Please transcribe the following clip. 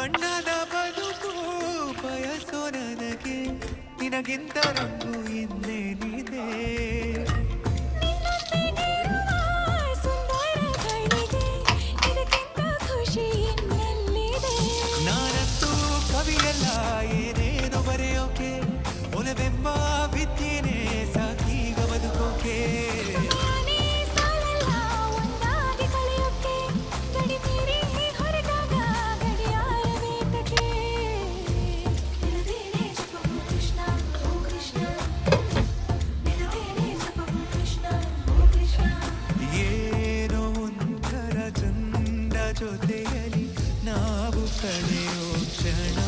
ಬಣ್ಣದ ಬದುಕು ಬಯಸೋ ನನಗೆ ನಿನಗಿಂತ ರಂಗು ಇನ್ನೇನಿದೆ. ನಾನಂತೂ ಕವಿಯಲ್ಲ ಏನೇನು ಬರೆಯೋಕೆ, ಒಲವೆಂಬ ವಿದ್ಯೆನೇ ಸಾಕೀಗ ಬದುಕೋಕೆ. ಏನೋ ಒಂಥರ ಚಂದ ಜೊತೆಯಲಿ ನಾವು ಕಳೆಯೋ ಕ್ಷಣ.